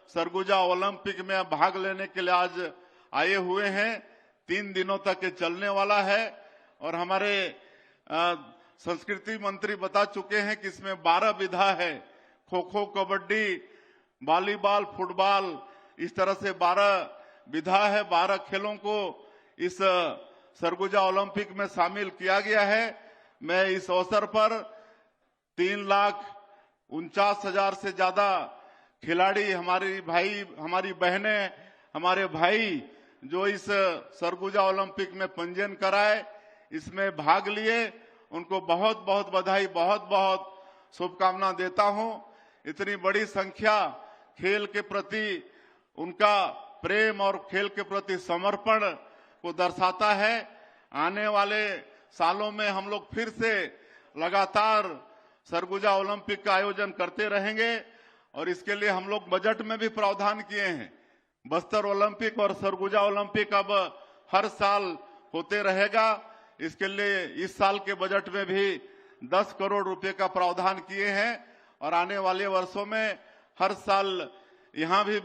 सरगुजा ओलंपिक में भाग लेने के लिए आज आए हुए हैं। 3 दिनों तक ये चलने वाला है और हमारे संस्कृति मंत्री बता चुके हैं कि इसमें 12 विधा है, खो खो, कबड्डी, वॉलीबॉल, फुटबॉल, इस तरह से 12 विधा है। 12 खेलों को इस सरगुजा ओलंपिक में शामिल किया गया है। मैं इस अवसर पर 3,49,000 से ज्यादा खिलाड़ी, हमारी भाई, हमारी बहनें, हमारे भाई जो इस सरगुजा ओलंपिक में पंजीयन कराए, इसमें भाग लिए, उनको बहुत बहुत बधाई, बहुत बहुत शुभकामना देता हूं। इतनी बड़ी संख्या खेल के प्रति उनका प्रेम और खेल के प्रति समर्पण को दर्शाता है। आने वाले सालों में हम लोग फिर से लगातार सरगुजा ओलंपिक का आयोजन करते रहेंगे और इसके लिए हम लोग बजट में भी प्रावधान किए हैं। बस्तर ओलंपिक और सरगुजा ओलंपिक अब हर साल होते रहेगा। इसके लिए इस साल के बजट में भी 10 करोड़ रुपए का प्रावधान किए हैं और आने वाले वर्षों में हर साल यहाँ भी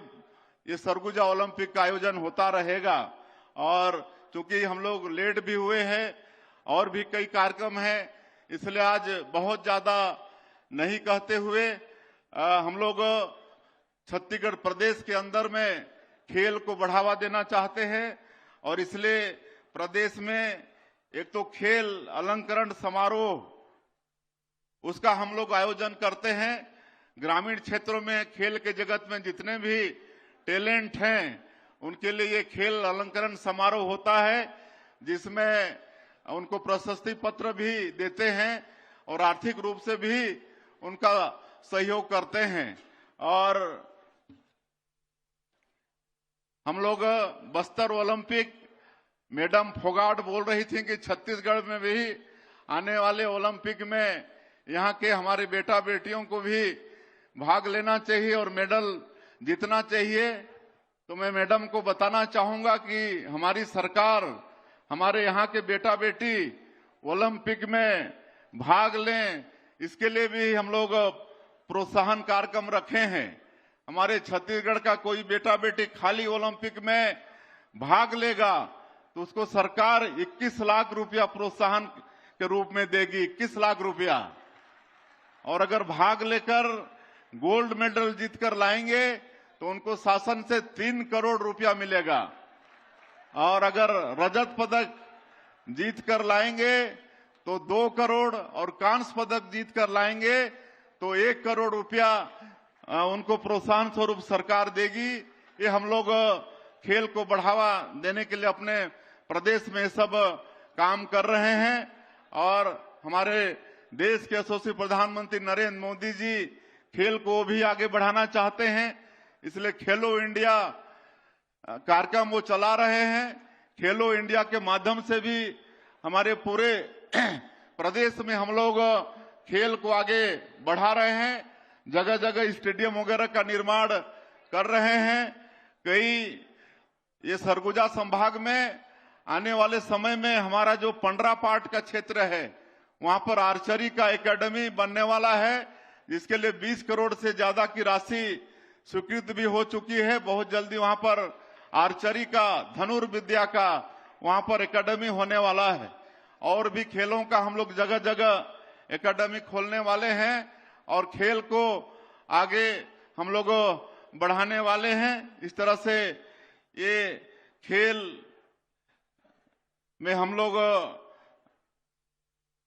ये सरगुजा ओलंपिक का आयोजन होता रहेगा। और चूंकि हम लोग लेट भी हुए हैं और भी कई कार्यक्रम हैं, इसलिए आज बहुत ज्यादा नहीं कहते हुए हम लोग छत्तीसगढ़ प्रदेश के अंदर में खेल को बढ़ावा देना चाहते हैं और इसलिए प्रदेश में एक तो खेल अलंकरण समारोह, उसका हम लोग आयोजन करते हैं। ग्रामीण क्षेत्रों में खेल के जगत में जितने भी टैलेंट हैं उनके लिए ये खेल अलंकरण समारोह होता है, जिसमें उनको प्रशस्ति पत्र भी देते हैं और आर्थिक रूप से भी उनका सहयोग करते हैं। और हम लोग बस्तर ओलंपिक, मैडम फोगाट बोल रही थी कि छत्तीसगढ़ में भी आने वाले ओलंपिक में यहाँ के हमारे बेटा बेटियों को भी भाग लेना चाहिए और मेडल जीतना चाहिए। तो मैं मैडम को बताना चाहूंगा कि हमारी सरकार हमारे यहाँ के बेटा बेटी ओलंपिक में भाग लें, इसके लिए भी हम लोग प्रोत्साहन कार्यक्रम रखे हैं। हमारे छत्तीसगढ़ का कोई बेटा बेटी खाली ओलंपिक में भाग लेगा तो उसको सरकार 21 लाख रुपया प्रोत्साहन के रूप में देगी, 21 लाख रुपया। और अगर भाग लेकर गोल्ड मेडल जीतकर लाएंगे तो उनको शासन से 3 करोड़ रुपया मिलेगा और अगर रजत पदक जीतकर लाएंगे तो 2 करोड़ और कांस्य पदक जीतकर लाएंगे तो 1 करोड़ रुपया उनको प्रोत्साहन स्वरूप सरकार देगी। ये हम लोग खेल को बढ़ावा देने के लिए अपने प्रदेश में सब काम कर रहे हैं और हमारे देश के यशस्वी प्रधानमंत्री नरेंद्र मोदी जी खेल को भी आगे बढ़ाना चाहते हैं, इसलिए खेलो इंडिया कार्यक्रम वो चला रहे हैं। खेलो इंडिया के माध्यम से भी हमारे पूरे प्रदेश में हम लोग खेल को आगे बढ़ा रहे हैं, जगह जगह स्टेडियम वगैरह का निर्माण कर रहे हैं। कई ये सरगुजा संभाग में आने वाले समय में हमारा जो पंडरापाट का क्षेत्र है वहां पर आर्चरी का एकेडमी बनने वाला है, जिसके लिए 20 करोड़ से ज्यादा की राशि स्वीकृत भी हो चुकी है। बहुत जल्दी वहां पर आर्चरी का, धनुर्विद्या का वहां पर एकेडमी होने वाला है और भी खेलों का हम लोग जगह जगह एकेडमी खोलने वाले हैं और खेल को आगे हम लोग बढ़ाने वाले हैं। इस तरह से ये खेल में हम लोग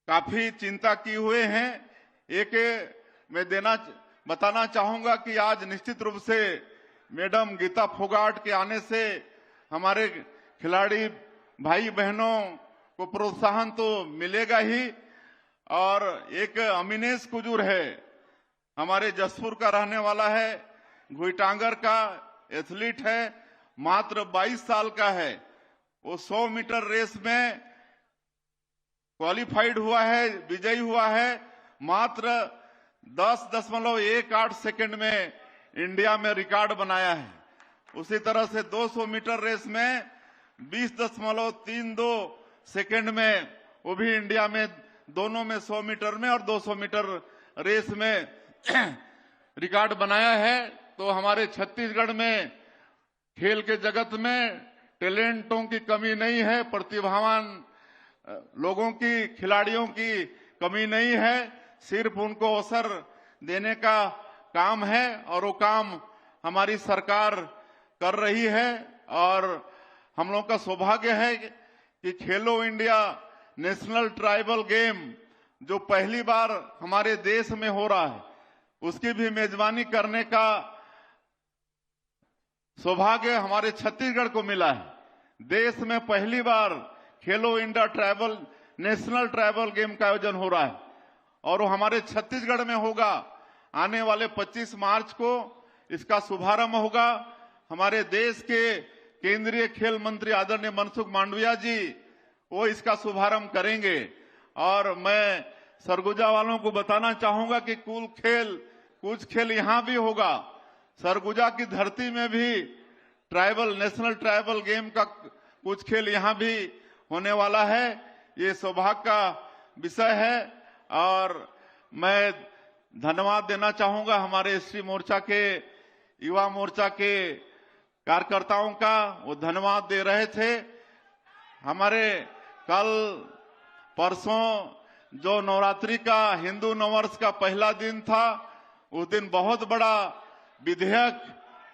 काफी चिंता किए हुए हैं। एक मैं बताना चाहूंगा कि आज निश्चित रूप से मैडम गीता फोगाट के आने से हमारे खिलाड़ी भाई बहनों को प्रोत्साहन तो मिलेगा ही। और एक अमीनेश कुजूर है, हमारे जसपुर का रहने वाला है, घुईटांगर का एथलीट है, मात्र 22 साल का है। वो 100 मीटर रेस में क्वालिफाइड हुआ है, विजयी हुआ है। मात्र 10.18 सेकंड में इंडिया में रिकॉर्ड बनाया है। उसी तरह से 200 मीटर रेस में 20.32 सेकंड में वो भी इंडिया में दोनों में 100 मीटर में और 200 मीटर रेस में रिकॉर्ड बनाया है। तो हमारे छत्तीसगढ़ में खेल के जगत में टैलेंटों की कमी नहीं है, प्रतिभावान लोगों की, खिलाड़ियों की कमी नहीं है। सिर्फ उनको अवसर देने का काम है और वो काम हमारी सरकार कर रही है। और हम लोग का सौभाग्य है कि खेलो इंडिया नेशनल ट्राइबल गेम जो पहली बार हमारे देश में हो रहा है, उसकी भी मेजबानी करने का सौभाग्य हमारे छत्तीसगढ़ को मिला है। देश में पहली बार खेलो इंडिया नेशनल ट्राइबल गेम का आयोजन हो रहा है और वो हमारे छत्तीसगढ़ में होगा। आने वाले 25 मार्च को इसका शुभारंभ होगा। हमारे देश के केंद्रीय खेल मंत्री आदरणीय मनसुख मांडविया जी वो इसका शुभारंभ करेंगे। और मैं सरगुजा वालों को बताना चाहूंगा कि कुछ खेल यहाँ भी होगा। सरगुजा की धरती में भी नेशनल ट्राइबल गेम का कुछ खेल यहाँ भी होने वाला है। ये सौभाग्य का विषय है और मैं धन्यवाद देना चाहूंगा हमारे एसटी मोर्चा के, युवा मोर्चा के कार्यकर्ताओं का। वो धन्यवाद दे रहे थे। हमारे कल परसों जो नवरात्रि का हिंदू नववर्ष का पहला दिन था, उस दिन बहुत बड़ा विधेयक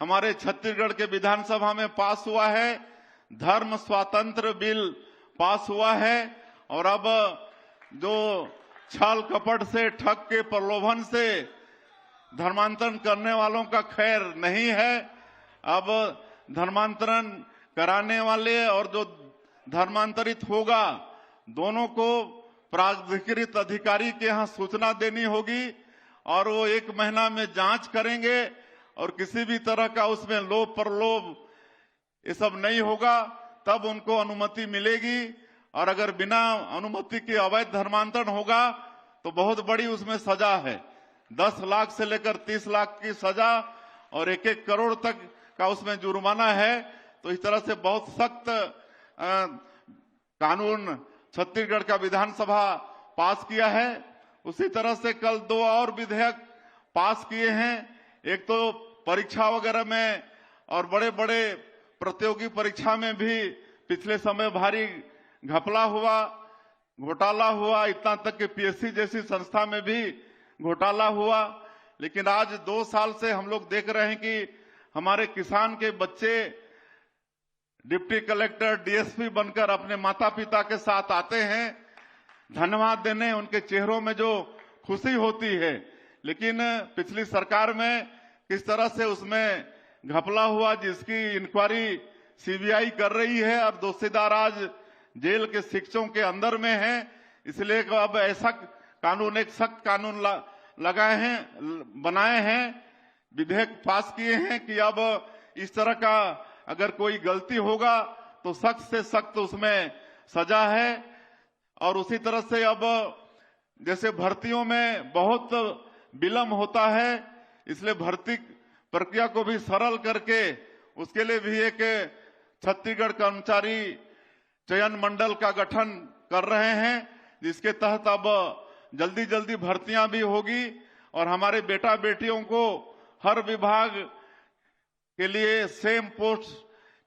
हमारे छत्तीसगढ़ के विधानसभा में पास हुआ है। धर्म स्वातंत्र बिल पास हुआ है और अब जो छल कपट से, ठग के प्रलोभन से धर्मांतरण करने वालों का खैर नहीं है। अब धर्मांतरण कराने वाले और जो धर्मांतरित होगा, दोनों को प्राधिकृत अधिकारी के यहाँ सूचना देनी होगी और वो 1 महीना में जांच करेंगे और किसी भी तरह का उसमें लोभ प्रलोभ ये सब नहीं होगा, तब उनको अनुमति मिलेगी। और अगर बिना अनुमति के अवैध धर्मांतरण होगा तो बहुत बड़ी उसमें सजा है। 10 लाख से लेकर 30 लाख की सजा और 1-1 करोड़ तक का उसमें जुर्माना है। तो इस तरह से बहुत सख्त कानून छत्तीसगढ़ का विधानसभा पास किया है। उसी तरह से कल 2 और विधेयक पास किए हैं। एक तो परीक्षा वगैरह में और बड़े बड़े प्रतियोगी परीक्षा में भी पिछले समय भारी घपला हुआ, घोटाला हुआ, इतना तक कि पीएससी जैसी संस्था में भी घोटाला हुआ। लेकिन आज 2 साल से हम लोग देख रहे हैं कि हमारे किसान के बच्चे डिप्टी कलेक्टर, डीएसपी बनकर अपने माता पिता के साथ आते हैं धन्यवाद देने। उनके चेहरों में जो खुशी होती है। लेकिन पिछली सरकार में किस तरह से उसमें घपला हुआ, जिसकी इंक्वायरी सीबीआई कर रही है और दोषीदार आज जेल के शिक्षकों के अंदर में है। इसलिए अब ऐसा कानून, एक सख्त कानून बनाए हैं, विधेयक पास किए हैं कि अब इस तरह का अगर कोई गलती होगा तो सख्त से सख्त उसमें सजा है। और उसी तरह से अब जैसे भर्तियों में बहुत विलंब होता है, इसलिए भर्ती प्रक्रिया को भी सरल करके उसके लिए भी एक छत्तीसगढ़ कर्मचारी चयन मंडल का गठन कर रहे हैं, जिसके तहत अब जल्दी जल्दी भर्तियां भी होगी और हमारे बेटा बेटियों को हर विभाग के लिए सेम पोस्ट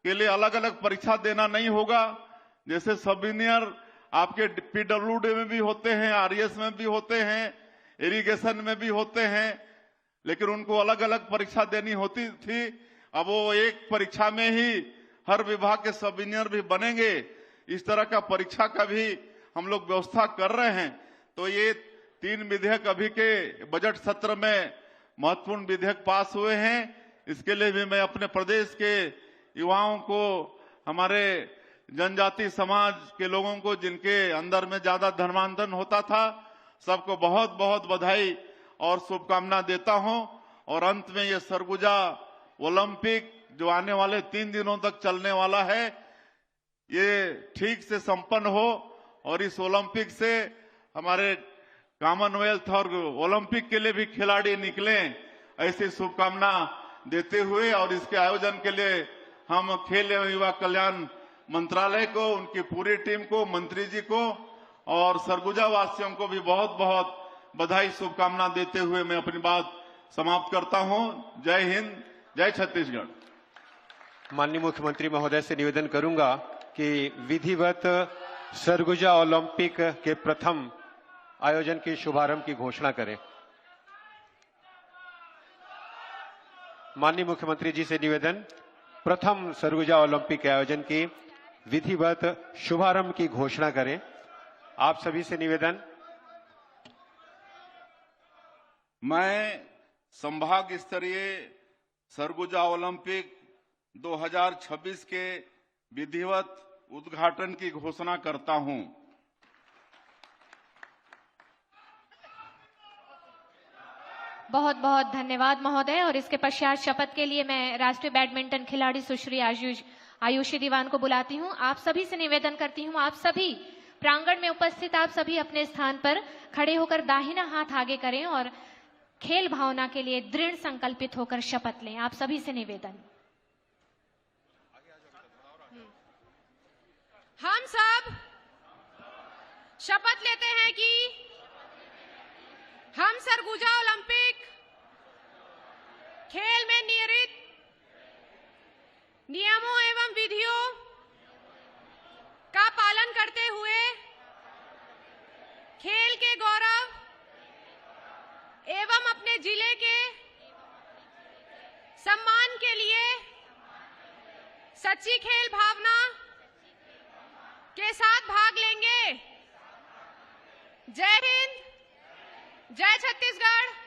के लिए अलग अलग परीक्षा देना नहीं होगा। जैसे सब इंजीनियर आपके पीडब्ल्यूडी में भी होते हैं, आरएस में भी होते हैं, इरिगेशन में भी होते हैं, लेकिन उनको अलग अलग परीक्षा देनी होती थी। अब वो एक परीक्षा में ही हर विभाग के सब इंजीनियर भी बनेंगे। इस तरह का परीक्षा का भी हम लोग व्यवस्था कर रहे हैं। तो ये 3 विधेयक अभी के बजट सत्र में महत्वपूर्ण विधेयक पास हुए हैं। इसके लिए भी मैं अपने प्रदेश के युवाओं को, हमारे जनजाति समाज के लोगों को जिनके अंदर में ज्यादा धर्मांतरण होता था, सबको बहुत बहुत बधाई और शुभकामना देता हूं। और अंत में ये सरगुजा ओलंपिक जो आने वाले 3 दिनों तक चलने वाला है, ये ठीक से संपन्न हो और इस ओलंपिक से हमारे कॉमनवेल्थ और ओलंपिक के लिए भी खिलाड़ी निकलें, ऐसी शुभकामना देते हुए और इसके आयोजन के लिए हम खेल एवं युवा कल्याण मंत्रालय को, उनकी पूरी टीम को, मंत्री जी को और सरगुजा वासियों को भी बहुत बहुत बधाई शुभकामना देते हुए मैं अपनी बात समाप्त करता हूं। जय हिंद, जय छत्तीसगढ़। माननीय मुख्यमंत्री महोदय से निवेदन करूंगा कि विधिवत सरगुजा ओलंपिक के प्रथम आयोजन के शुभारंभ की घोषणा करें। माननीय मुख्यमंत्री जी से निवेदन, प्रथम सरगुजा ओलंपिक के आयोजन की विधिवत शुभारंभ की घोषणा करें। आप सभी से निवेदन। मैं संभाग स्तरीय सरगुजा ओलंपिक 2026 के विधिवत उद्घाटन की घोषणा करता हूं। बहुत बहुत धन्यवाद महोदय। और इसके पश्चात शपथ के लिए मैं राष्ट्रीय बैडमिंटन खिलाड़ी सुश्री आयुषी दीवान को बुलाती हूं। आप सभी से निवेदन करती हूं, आप सभी प्रांगण में उपस्थित आप सभी अपने स्थान पर खड़े होकर दाहिना हाथ आगे करें और खेल भावना के लिए दृढ़ संकल्पित होकर शपथ लें। आप सभी से निवेदन। हम सब शपथ लेते हैं कि हम सरगुजा ओलंपिक खेल में नियमित नियमों एवं विधियों का पालन करते हुए खेल के गौरव एवं अपने जिले के सम्मान के लिए सच्ची खेल भावना के साथ भाग लेंगे। जय हिंद, जय छत्तीसगढ़।